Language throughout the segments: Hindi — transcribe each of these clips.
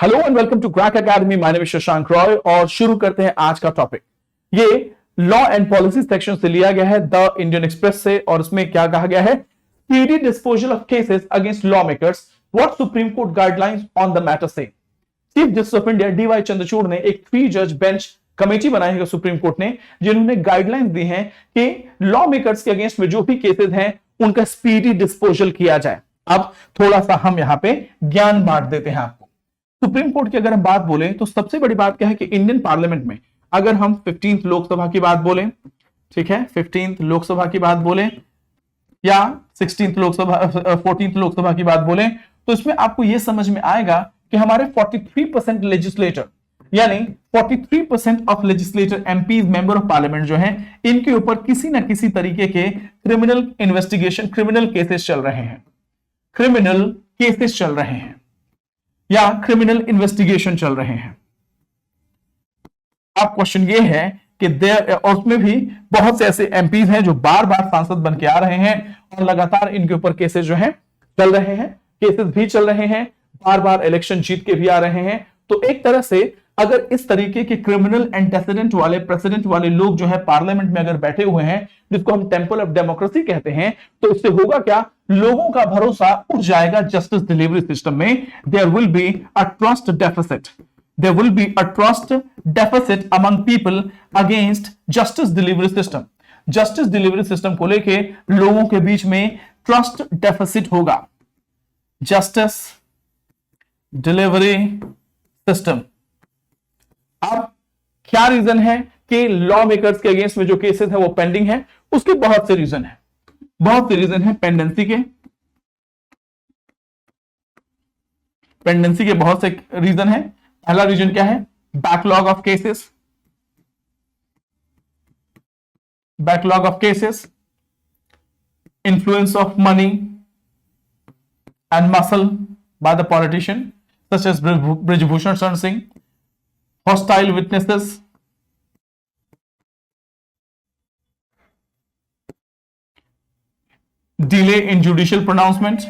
Hello and welcome to Crack Academy. My name is Shashank Roy और शुरू करते हैं आज का टॉपिक। ये लॉ एंड पॉलिसी सेक्शन से लिया गया है द इंडियन एक्सप्रेस से, और इसमें क्या कहा गया है? Speedy disposal of cases against lawmakers, what supreme court guidelines on the matter से। Chief justice of India D Y Chandrachud ने एक 3 जज बेंच कमेटी बनाई है सुप्रीम कोर्ट ने, जिन्होंने गाइडलाइंस दी हैं कि लॉ मेकर्स के अगेंस्ट में जो भी केसेस हैं उनका स्पीडी डिस्पोजल किया जाए। अब थोड़ा सा हम यहां पे ज्ञान बांट देते हैं आपको। सुप्रीम कोर्ट की अगर हम बात बोलें तो सबसे बड़ी बात क्या है कि इंडियन पार्लियामेंट में अगर हम 15th लोकसभा की बात बोलें, ठीक है, 15th लोकसभा की बात बोलें या 16th लोकसभा 14th लोकसभा की बात बोलें, तो इसमें आपको यह समझ में आएगा कि हमारे 43% लेजिस्लेटर यानी 43% of legislator MPs member of parliament जो हैं, इनके ऊपर किसी ना किसी तरीके के क्रिमिनल इन्वेस्टिगेशन, क्रिमिनल केसेस चल रहे हैं, क्रिमिनल केसेस चल रहे हैं या क्रिमिनल इन्वेस्टिगेशन चल रहे हैं। अब क्वेश्चन ये है कि और उसमें भी बहुत से ऐसे एमपीज हैं जो बार बार सांसद बन के आ रहे हैं और लगातार इनके ऊपर केसेस जो हैं चल रहे हैं, केसेस भी चल रहे हैं, बार बार इलेक्शन जीत के भी आ रहे हैं। तो एक तरह से अगर इस तरीके के क्रिमिनल एंटेसिडेंट वाले, प्रेसिडेंट वाले लोग जो है पार्लियामेंट में अगर बैठे हुए हैं, जिसको हम टेंपल ऑफ डेमोक्रेसी कहते हैं, तो इससे होगा क्या? लोगों का भरोसा उठ जाएगा जस्टिस डिलीवरी सिस्टम में। There will be a trust deficit, there will be a trust deficit among people against justice delivery system. Justice delivery system को लेके लोगों के बीच में ट्रस्ट डेफिसिट होगा। Justice delivery system. अब क्या रीजन है कि लॉ मेकर्स के अगेंस्ट में जो केसेस है वो पेंडिंग है? उसके बहुत से रीजन है, बहुत से रीजन है पेंडेंसी के, पेंडेंसी के बहुत से रीजन है। पहला रीजन क्या है? Backlog of cases, backlog of cases, influence of money and muscle by the politician such as Brijbhushan Sharan Singh, hostile witnesses, delay in judicial pronouncement,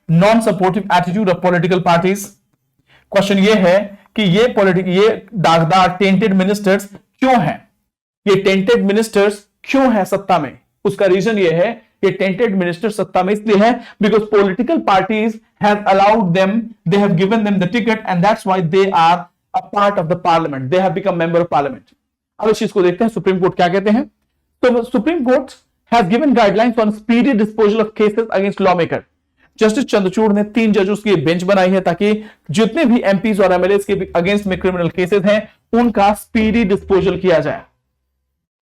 non-supportive attitude of political parties। Question ये है कि ये दागदार टेंटेड मिनिस्टर्स क्यों हैं? ये टेंटेड मिनिस्टर्स क्यों हैं सत्ता में? उसका रीजन ये है कि टेंटेड मिनिस्टर सत्ता में इसलिए है because political parties have allowed them, they have given them the ticket and that's why they are a part of the parliament, they have become member of parliament. अब इस चीज को देखते हैं सुप्रीम कोर्ट क्या कहते हैं। तो supreme court has given guidelines on speedy disposal of cases against law maker. Justice Chandrachud ने 3 जजों की बेंच बनाई है ताकि जितने भी एमपीज और एमएलएस के अगेंस्ट में क्रिमिनल केसेस हैं उनका स्पीडी डिस्पोजल किया जाए,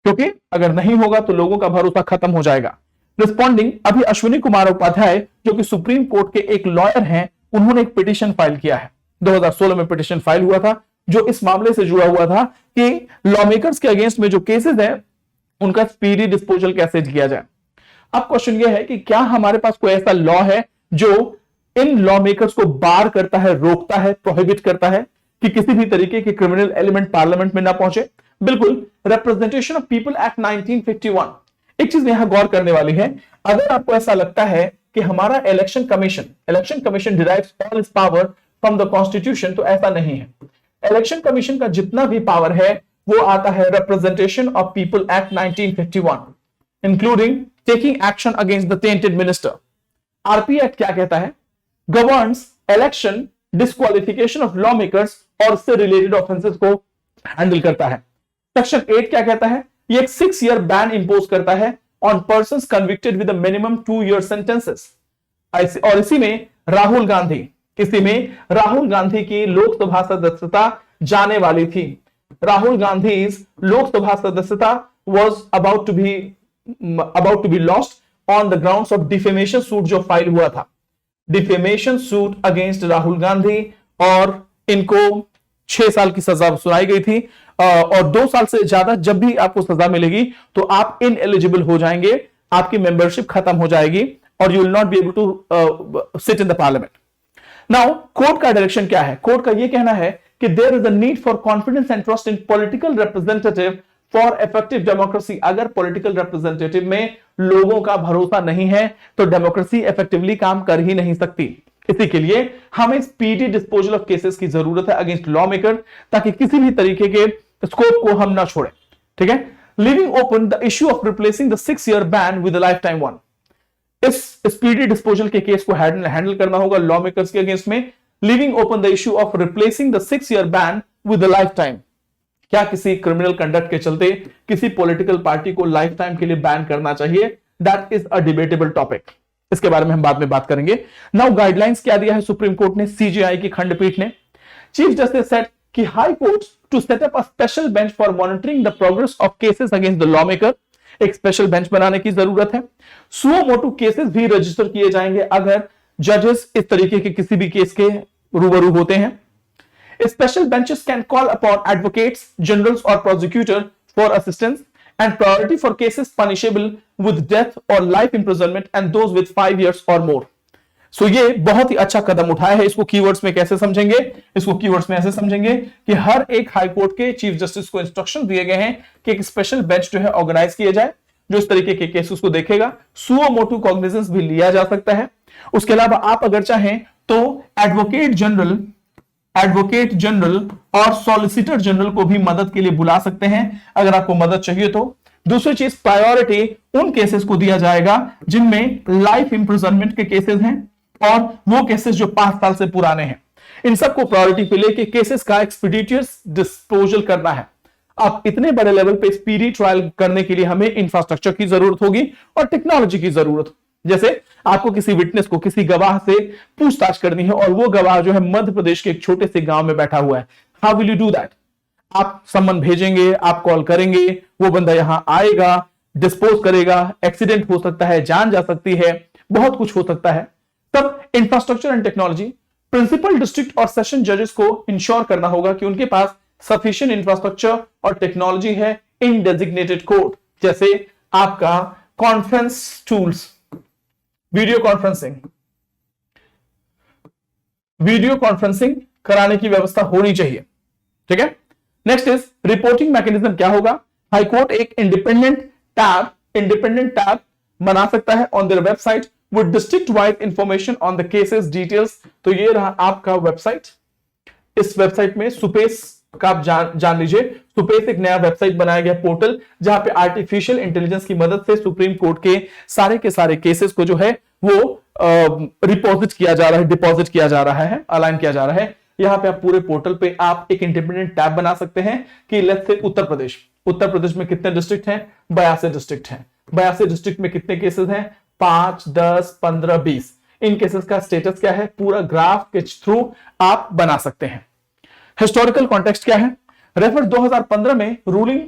क्योंकि अगर नहीं होगा तो लोगों का भरोसा खत्म हो जाएगा। रिस्पॉन्डिंग, अभी अश्विनी कुमार उपाध्याय जो कि सुप्रीम कोर्ट के एक लॉयर हैं, उन्होंने एक पिटीशन फाइल किया है। 2016 में पिटीशन फाइल हुआ था जो इस मामले से जुड़ा हुआ था कि लॉ मेकर्स के अगेंस्ट में जो केसेस हैं उनका स्पीडी डिस्पोजल कैसे किया जाए। अब क्वेश्चन यह है कि क्या हमारे पास कोई ऐसा लॉ है जो इन लॉ मेकर्स को बार करता है, रोकता है, प्रोहिबिट करता है कि किसी भी तरीके के क्रिमिनल एलिमेंट पार्लियामेंट में ना पहुंचे? बिल्कुल, रिप्रेजेंटेशन ऑफ पीपल एक्ट 1951। एक चीज यहां गौर करने वाली है, अगर आपको ऐसा लगता है कि हमारा election commission derives all it's power from the constitution, तो ऐसा नहीं है। इलेक्शन कमीशन का जितना भी पावर है वो आता है representation of people act 1951, including taking action against the tainted minister. RP act क्या कहता है? Governs election, disqualification of law makers और उससे रिलेटेड ऑफेंसेस को हैंडल करता है। सेक्शन 8 क्या कहता है? ये एक 6 ईयर बैन इंपोज करता है on persons convicted with minimum 2 year sentences. और इसी में राहुल गांधी की लोकसभा सदस्यता जाने वाली थी। राहुल गांधी लोकसभा सदस्यता was about to be lost on the grounds of defamation suit जो फाइल हुआ था, defamation suit against Rahul Gandhi, और इनको 6 साल की सजा सुनाई गई थी और 2 साल से ज्यादा जब भी आपको सजा मिलेगी तो आप इनएलिजिबल हो जाएंगे, आपकी मेंबरशिप खत्म हो जाएगी और you will not be able to sit in the parliament. Now court का डायरेक्शन क्या है? कोर्ट का यह कहना है कि there is a need for confidence and trust in political representative for effective democracy. अगर पॉलिटिकल रिप्रेजेंटेटिव में लोगों का भरोसा नहीं है तो डेमोक्रेसी इफेक्टिवली काम कर ही नहीं सकती। इसी के लिए हमें स्पीडी डिस्पोजल ऑफ केसेस की जरूरत है अगेंस्ट लॉ मेकर, ताकि किसी भी तरीके के स्कोप को हम ना छोड़ें। ठीक है, leaving open the issue of replacing the 6 year ban with life time one. इस स्पीडी डिस्पोजल के केस को हैंडल करना होगा लॉ मेकर्स के अगेंस्ट में, leaving open the issue of replacing the 6 year ban with life time. क्या किसी क्रिमिनल कंडक्ट के चलते किसी पॉलिटिकल पार्टी को लाइफ टाइम के लिए बैन करना चाहिए? That is a debatable topic, इसके बारे में हम बाद में बात करेंगे। नाउ गाइडलाइंस क्या दिया है सुप्रीम कोर्ट ने, सीजेआई की खंडपीठ ने। चीफ जस्टिस सेड कि high court to set up a special bench for monitoring the progress of cases against the law maker. एक स्पेशल बेंच बनाने की जरूरत है। सुओ मोटो केसेस भी रजिस्टर किए जाएंगे अगर जजेस इस तरीके के किसी भी केस के रूबरू होते हैं। Special benches can call upon advocates, generals or prosecutor for assistance, and priority for cases punishable with death or life imprisonment and those with 5 years or more. So ये बहुत ही अच्छा कदम उठाया है। इसको कीवर्ड्स में कैसे समझेंगे? इसको कीवर्ड्स में ऐसे समझेंगे कि हर एक हाई कोर्ट के चीफ जस्टिस को इंस्ट्रक्शन दिए गए हैं कि एक स्पेशल बेंच जो है ऑर्गेनाइज किया जाए जो इस तरीके के केसेस को देखेगा। सुओ मोटो कॉग्निजेंस भी लिया जा सकता है। उसके अलावा आप अगर चाहें तो एडवोकेट जनरल और सॉलिसिटर जनरल को भी मदद के लिए बुला सकते हैं अगर आपको मदद चाहिए तो। दूसरी चीज, प्रायोरिटी उन केसेस को दिया जाएगा जिनमें लाइफ इंप्रिजनमेंट के केसेस हैं और वो केसेस जो 5 साल से पुराने हैं। इन सबको प्रायोरिटी पे लेके केसेस का एक्सपीडिटियस डिस्पोजल करना है। अब इतने बड़े लेवल पे स्पीडी ट्रायल करने के लिए हमें इंफ्रास्ट्रक्चर की जरूरत होगी और टेक्नोलॉजी की जरूरत। जैसे आपको किसी विटनेस को, किसी गवाह से पूछताछ करनी है और वो गवाह जो है मध्य प्रदेश के एक छोटे से गांव में बैठा हुआ है। How will you do that? आप सम्मन भेजेंगे, आप कॉल करेंगे, वो बंदा यहां आएगा, डिस्पोज करेगा, एक्सीडेंट हो सकता है, जान जा सकती है, बहुत कुछ हो सकता है। तब infrastructure and technology, principal district और सेशन जजेस को इंश्योर करना होगा कि उनके पास सफिशिएंट इंफ्रास्ट्रक्चर और टेक्नोलॉजी है इन डेजिग्नेटेड कोर्ट, जैसे आपका कॉन्फ्रेंस टूल्स, वीडियो कॉन्फ्रेंसिंग कराने की व्यवस्था होनी चाहिए। ठीक है, नेक्स्ट इज रिपोर्टिंग मैकेनिज्म क्या होगा? हाईकोर्ट एक इंडिपेंडेंट टैब बना सकता है on their website with district wide information on the cases details. तो ये रहा आपका वेबसाइट। इस वेबसाइट में सुपेस का आप जान लीजिए। सुपेस एक नया वेबसाइट बनाया गया, पोर्टल, जहां पे आर्टिफिशियल इंटेलिजेंस की मदद से सुप्रीम कोर्ट के सारे केसेस को जो है वो डिपॉजिट किया जा रहा है, अलाइन किया जा रहा है। यहां पे आप पूरे पोर्टल पे आप एक इंडिपेंडेंट टैब बना सकते हैं कि लेट्स से उत्तर प्रदेश में कितने डिस्ट्रिक्ट हैं? 82 डिस्ट्रिक्ट हैं। 82 डिस्ट्रिक्ट में कितने केसेस हैं? 5, 10, 15, 20। इन केसेस का स्टेटस क्या है? पूरा ग्राफ के थ्रू आप बना सकते हैं। हिस्टोरिकल कॉन्टेक्स्ट क्या है? रेफर 2015 में रूलिंग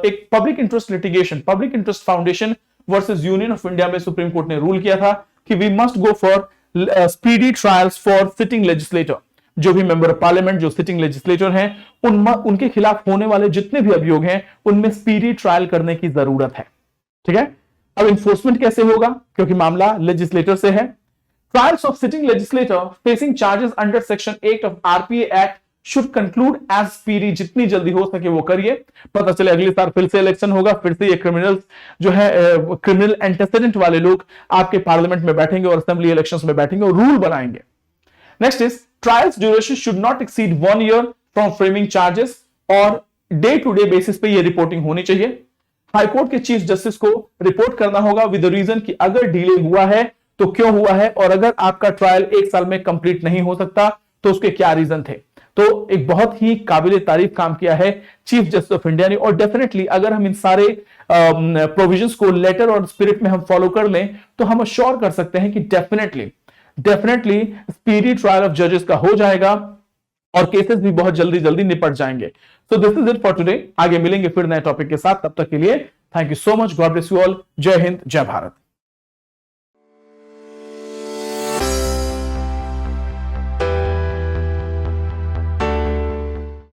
एक Public Interest Foundation versus Union of India में सुप्रीम कोर्ट ने रूल किया था कि we must go for speedy trials for sitting legislator. जो भी मेंबर ऑफ पार्लियामेंट, जो सिटिंग लेजिस्लेटर हैं, उनके खिलाफ होने वाले जितने भी अभियोग हैं उनमें स्पीडी ट्रायल करने की जरूरत है। ठीक है, अब इन्फोर्समेंट कैसे होगा? क्योंकि मामला लेजिस्लेटर से है। Trials of sitting legislator facing charges under section 8 of RPA act should conclude as speedy. जितनी जल्दी हो सके वो करिए। पता चले अगले साल फिर से इलेक्शन होगा, फिर से ये क्रिमिनल जो है क्रिमिनल एंटेसेडेंट वाले लोग आपके पार्लियामेंट में बैठेंगे और असेंबली इलेक्शंस में बैठेंगे और रूल बनाएंगे। Next is trials duration should not exceed 1 year from framing charges, और डे टू डे बेसिस पे ये रिपोर्टिंग होनी चाहिए। हाईकोर्ट के चीफ जस्टिस को रिपोर्ट करना होगा विद रीजन कि अगर डिले हुआ है तो क्यों हुआ है, और अगर आपका ट्रायल 1 साल में कंप्लीट नहीं हो सकता तो उसके क्या रीजन थे। तो एक बहुत ही काबिल तारीफ काम किया है चीफ जस्टिस ऑफ इंडिया ने। और डेफिनेटली अगर हम इन सारे प्रोविजंस को लेटर और स्पिरिट में हम फॉलो कर लें तो हम अश्योर कर सकते हैं कि डेफिनेटली स्पीडी ट्रायल ऑफ जजेस का हो जाएगा और केसेस भी बहुत जल्दी निपट जाएंगे। So this is it for today. आगे मिलेंगे फिर नए टॉपिक के साथ, तब तक के लिए thank you so much. God bless you all. जय हिंद, जय भारत।